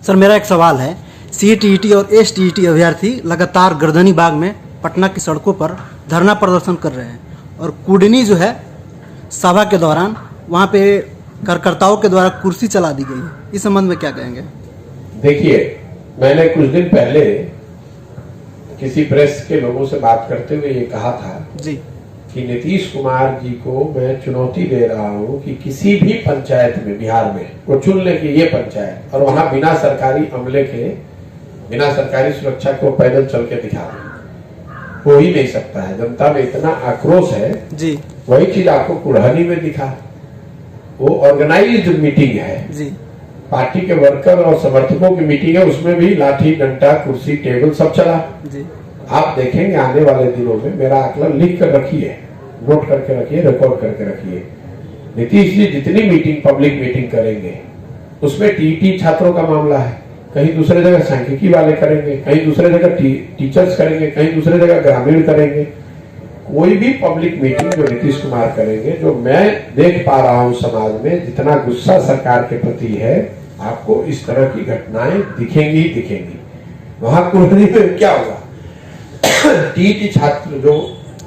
Sir मेरा एक सवाल है, सीटीईटी और एसटीईटी अभ्यर्थी लगातार गर्दनी बाग में पटना की सड़कों पर धरना प्रदर्शन कर रहे हैं और कुडनी जो है सभा के दौरान वहाँ पे कार्यकर्ताओं के द्वारा कुर्सी चला दी गई है। इस संबंध में क्या कहेंगे? देखिए, मैंने कुछ दिन पहले किसी प्रेस के लोगों से बात करते हुए ये कहा था जी कि नीतीश कुमार जी को मैं चुनौती दे रहा हूं कि किसी भी पंचायत में बिहार में वो चुन ले कि ये पंचायत, और वहां बिना सरकारी अमले के, बिना सरकारी सुरक्षा के वो पैदल चल के दिखा दे। हो ही नहीं सकता है। जनता में इतना आक्रोश है जी। वही चीज आपको कुढ़नी में दिखा। वो ऑर्गेनाइज्ड मीटिंग है जी। पार्टी के वर्कर और समर्थकों की मीटिंग है, उसमें भी लाठी डंडा कुर्सी टेबल सब चला जी। आप देखेंगे आने वाले दिनों में, मेरा आकलन लिख कर रखिए, नोट करके रखिए, रिकॉर्ड करके रखिए। नीतीश जी जितनी मीटिंग, पब्लिक मीटिंग करेंगे उसमें टीटी छात्रों का मामला है, कहीं दूसरे जगह सांख्यिकी वाले करेंगे, कहीं दूसरे जगह टीचर्स करेंगे, कहीं दूसरे जगह ग्रामीण करेंगे। कोई भी पब्लिक मीटिंग जो नीतीश कुमार करेंगे, जो मैं देख पा रहा हूं समाज में जितना गुस्सा सरकार के प्रति है, आपको इस तरह की घटनाएं दिखेंगी ही दिखेंगी। वहां कुर्नी में क्या हुआ? टीटी छात्र जो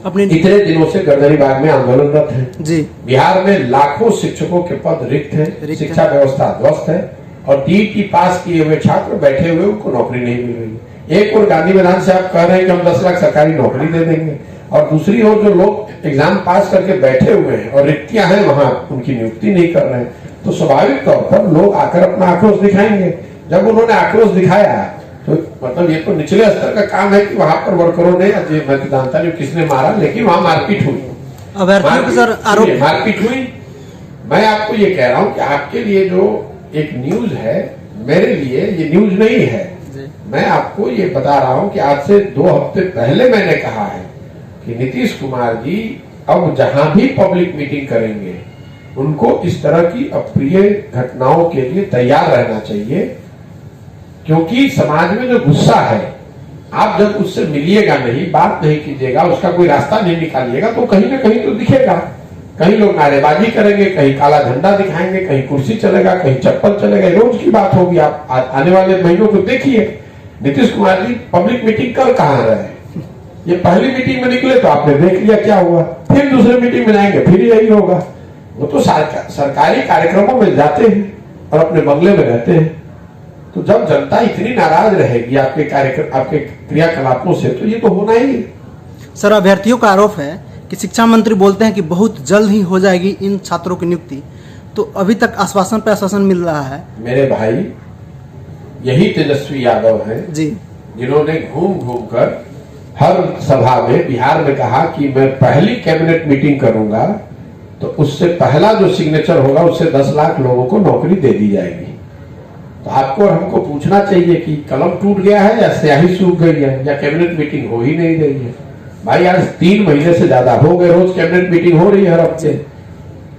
अपने इतने दिनों से गर्दनी बाग में आंदोलनरत हैं जी। बिहार में लाखों शिक्षकों के पद रिक्त हैं, शिक्षा व्यवस्था ध्वस्त है और टीटी पास किए हुए छात्र बैठे हुए, उनको नौकरी नहीं मिल रही। एक और गांधी मैदान से आप कह रहे हैं कि हम 10 लाख सरकारी नौकरी दे देंगे, और दूसरी ओर जो लोग एग्जाम पास करके बैठे हुए हैं और रिक्तियां हैं वहां उनकी नियुक्ति नहीं कर रहे हैं, तो स्वाभाविक तौर पर लोग आकर अपना आक्रोश दिखाएंगे। जब उन्होंने आक्रोश दिखाया तो मतलब ये तो निचले स्तर का काम है कि वहां पर वर्करों ने, मैं तो जानता नहीं किसने मारा, लेकिन वहां मारपीट हुई, मारपीट हुई। मैं आपको ये कह रहा हूं कि आपके लिए जो एक न्यूज है, मेरे लिए ये न्यूज नहीं है। मैं आपको ये बता रहा हूं कि आज से 2 हफ्ते पहले मैंने कहा है कि नीतीश कुमार जी अब जहां भी पब्लिक मीटिंग करेंगे उनको इस तरह की अप्रिय घटनाओं के लिए तैयार रहना चाहिए, क्योंकि समाज में जो गुस्सा है, आप जब उससे मिलिएगा नहीं, बात नहीं कीजिएगा, उसका कोई रास्ता नहीं निकालिएगा, तो कहीं ना कहीं तो दिखेगा। कहीं लोग नारेबाजी करेंगे, कहीं काला झंडा दिखाएंगे, कहीं कुर्सी चलेगा, कहीं चप्पल चलेगा, रोज की बात होगी। आप आने वाले महीनों को देखिए नीतीश कुमार जी पब्लिक मीटिंग कर कहां रहे हैं। ये पहली मीटिंग में निकले तो आपने देख लिया क्या हुआ, फिर दूसरी मीटिंग में जाएंगे फिर यही होगा। वो तो सरकारी कार्यक्रमों में जाते हैं और अपने बंगले में रहते हैं। तो जब जनता इतनी नाराज रहेगी आपके कार्यक्रम, आपके क्रियाकलापों से, तो ये तो होना ही है। सर अभ्यर्थियों का आरोप है कि शिक्षा मंत्री बोलते हैं कि बहुत जल्द ही हो जाएगी इन छात्रों की नियुक्ति, तो अभी तक आश्वासन पे आश्वासन मिल रहा है। मेरे भाई, यही तेजस्वी यादव हैं जी, जिन्होंने घूम घूम कर हर सभा में बिहार में कहा कि मैं पहली कैबिनेट मीटिंग करूंगा तो उससे पहला जो सिग्नेचर होगा उससे 10 लाख लोगों को नौकरी दे दी जाएगी। तो आपको और हमको पूछना चाहिए कि कलम टूट गया है या स्याही सूख गई है या कैबिनेट मीटिंग हो ही नहीं रही है। भाई आज 3 महीने से ज्यादा हो गए, रोज कैबिनेट मीटिंग हो रही है हर हफ्ते।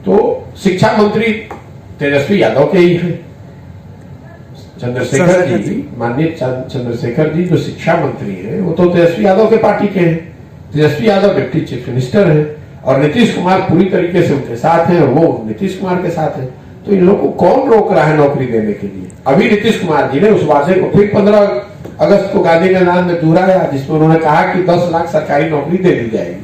तो शिक्षा मंत्री तेजस्वी यादव के ही है, चंद्रशेखर जी, माननीय चंद्रशेखर जी जो शिक्षा मंत्री हैं, वो तो तेजस्वी यादव के पार्टी के हैं। Tejashwi Yadav deputy chief minister हैं और नीतीश कुमार पूरी तरीके से उनके साथ हैं और वो नीतीश कुमार के साथ है। तो इन लोगों को कौन रोक रहा है नौकरी देने के लिए? अभी नीतीश कुमार जी ने उस वादे को फिर 15 अगस्त को गांधी मैदान में दोहराया, जिसमें उन्होंने कहा कि 10 लाख सरकारी नौकरी दे दी जाएगी।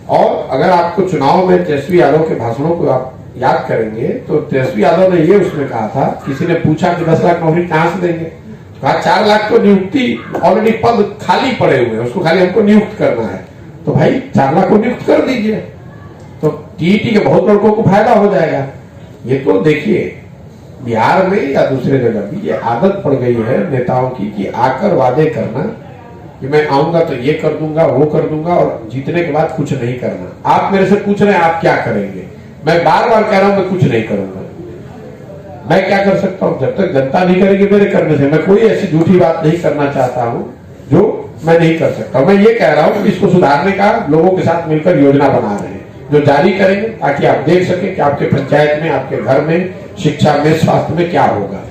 और अगर आपको चुनाव में तेजस्वी यादव के भाषणों को आप याद करेंगे तो तेजस्वी यादव ने ये उसमें कहा था, किसी ने पूछा कि 10 लाख नौकरी कहां से देंगे, तो कहा 4 लाख तो नियुक्ति, ऑलरेडी पद खाली पड़े हुए हैं, उसको खाली हमको नियुक्त करना है। तो भाई 4 लाख को नियुक्त कर दीजिए, तो टीईटी के बहुत लड़कों को फायदा हो जाएगा। ये तो देखिए बिहार में या दूसरे जगह भी ये आदत पड़ गई है नेताओं की कि आकर वादे करना कि मैं आऊंगा तो ये कर दूंगा, वो कर दूंगा, और जीतने के बाद कुछ नहीं करना। आप मेरे से पूछ रहे हैं आप क्या करेंगे, मैं बार बार कह रहा हूं मैं कुछ नहीं करूंगा। मैं क्या कर सकता हूं? जब तक जनता नहीं करेगी मेरे करने से, मैं कोई ऐसी झूठी बात नहीं करना चाहता हूं जो मैं नहीं कर सकता। मैं ये कह रहा हूं कि इसको सुधारने का लोगों के साथ मिलकर योजना बना रहे हैं, जो जारी करेंगे ताकि आप देख सकें कि आपके पंचायत में, आपके घर में, शिक्षा में, स्वास्थ्य में क्या होगा।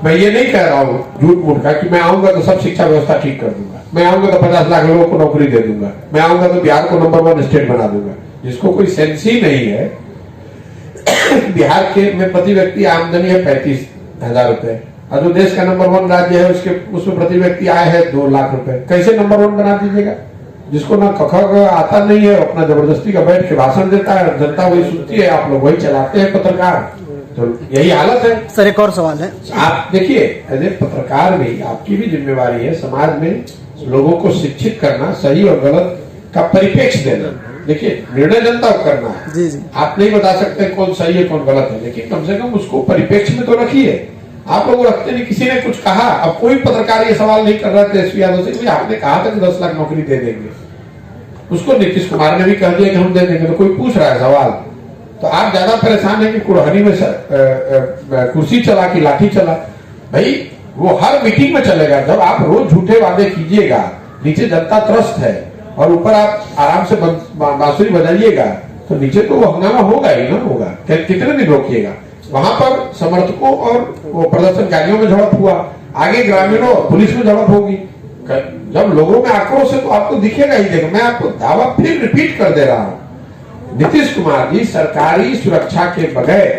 मैं ये नहीं कह रहा हूँ झूठ मूठ का कि मैं आऊंगा तो सब शिक्षा व्यवस्था ठीक कर दूंगा, मैं आऊंगा तो 50 लाख लोगों को नौकरी दे दूंगा, मैं आऊंगा तो बिहार को नंबर 1 स्टेट बना दूंगा। जिसको कोई सेंस ही नहीं है बिहार के में प्रति व्यक्ति आमदनी है 35,000 रुपए, और जो देश का नंबर 1 राज्य है उसके उसमें प्रति व्यक्ति आय है 2 लाख रुपए, कैसे नंबर 1 बना दीजिएगा? जिसको ना ख आता नहीं है अपना जबरदस्ती का बैठ के भाषण देता है, जनता वही सुनती है, आप लोग वही चलाते हैं पत्रकार। तो यही हालत है। सर एक और सवाल है, आप देखिए एज ए पत्रकार भी आपकी भी जिम्मेवारी है समाज में लोगों को शिक्षित करना, सही और गलत का परिप्रेक्ष्य देना। देखिए निर्णय जनता को करना है, जी जी, आप नहीं बता सकते कौन सही है कौन गलत है, लेकिन कम से कम उसको परिप्रेक्ष्य में तो रखिए। आप लोग रखते नहीं, किसी ने कुछ कहा, अब कोई पत्रकार ये सवाल नहीं कर रहा था तेजस्वी यादव से, आपने कहा था कि 10 लाख नौकरी दे देंगे, उसको नीतीश कुमार ने भी कह दिया कि हम दे देंगे, तो कोई पूछ रहा है सवाल। तो आप ज्यादा परेशान है कि कुड़हनी में कुर्सी चला कि लाठी चला। भाई वो हर मीटिंग में चलेगा। जब आप रोज झूठे वादे कीजिएगा, नीचे जनता त्रस्त है और ऊपर आप आराम से बांसुरी बजाइएगा, तो नीचे तो वो हंगामा होगा ही ना होगा। कितने दिन रोकिएगा? वहां पर समर्थकों और वो प्रदर्शनकारियों में झड़प हुआ, आगे ग्रामीणों और पुलिस में झड़प होगी। जब लोगों में आक्रोश है तो आपको दिखेगा ही। देखो मैं आपको दावा फिर रिपीट कर दे रहा हूं, नीतीश कुमार जी सरकारी सुरक्षा के बगैर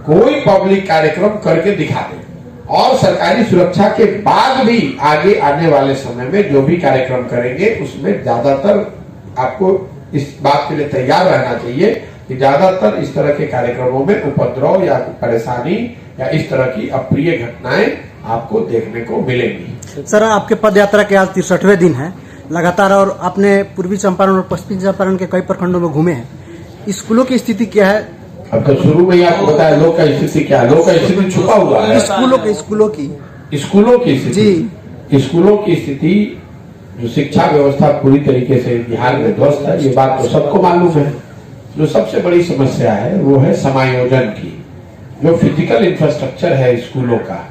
कोई पब्लिक कार्यक्रम करके दिखा दे, और सरकारी सुरक्षा के बाद भी आगे आने वाले समय में जो भी कार्यक्रम करेंगे उसमें ज्यादातर आपको इस बात के लिए तैयार रहना चाहिए कि ज्यादातर इस तरह के कार्यक्रमों में उपद्रव या परेशानी या इस तरह की अप्रिय घटनाएं आपको देखने को मिलेंगी। सर आपके पद यात्रा के आज 63वें दिन है लगातार, और आपने पूर्वी चंपारण और पश्चिमी चंपारण के कई प्रखंडों में घूमे हैं। स्कूलों की स्थिति क्या है? अब तो शुरू में ही आपको बताया लोग का स्थिति क्या है। लोग का स्थिति छुपा हुआ है। स्कूलों की स्कूलों की स्थिति जी, स्कूलों की स्थिति जो शिक्षा व्यवस्था पूरी तरीके से बिहार में ध्वस्त है, ये बात तो सबको मालूम है। जो सबसे बड़ी समस्या है वो है समायोजन की। जो फिजिकल इंफ्रास्ट्रक्चर है स्कूलों का,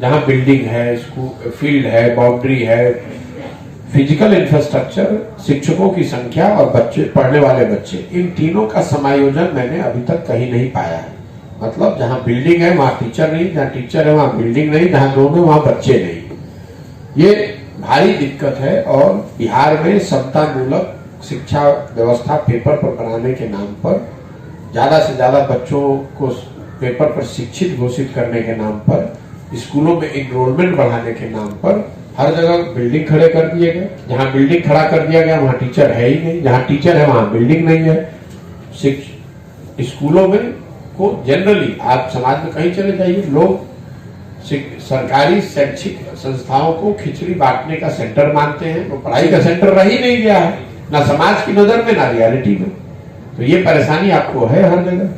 जहाँ बिल्डिंग है, स्कूल फील्ड है, बाउंड्री है, फिजिकल इंफ्रास्ट्रक्चर, शिक्षकों की संख्या और बच्चे, पढ़ने वाले बच्चे, इन तीनों का समायोजन मैंने अभी तक कहीं नहीं पाया है। मतलब जहाँ बिल्डिंग है वहां टीचर नहीं, जहाँ टीचर है वहां बिल्डिंग नहीं, जहाँ दोनों वहां बच्चे नहीं। ये भारी दिक्कत है। और बिहार में समतामूलक शिक्षा व्यवस्था पेपर पर बनाने के नाम पर, ज्यादा से ज्यादा बच्चों को पेपर पर शिक्षित घोषित करने के नाम पर, स्कूलों में एनरोलमेंट बढ़ाने के नाम पर हर जगह बिल्डिंग खड़े कर दिए गए। जहां बिल्डिंग खड़ा कर दिया गया वहां टीचर है ही नहीं, जहां टीचर है वहां बिल्डिंग नहीं है। स्कूलों में को जनरली आप समाज में कहीं चले जाइए, लोग सरकारी शैक्षिक संस्थाओं को खिचड़ी बांटने का सेंटर मानते हैं। वो पढ़ाई का सेंटर रह ही नहीं गया है, ना समाज की नजर में ना रियलिटी में। तो ये परेशानी आपको है हर जगह।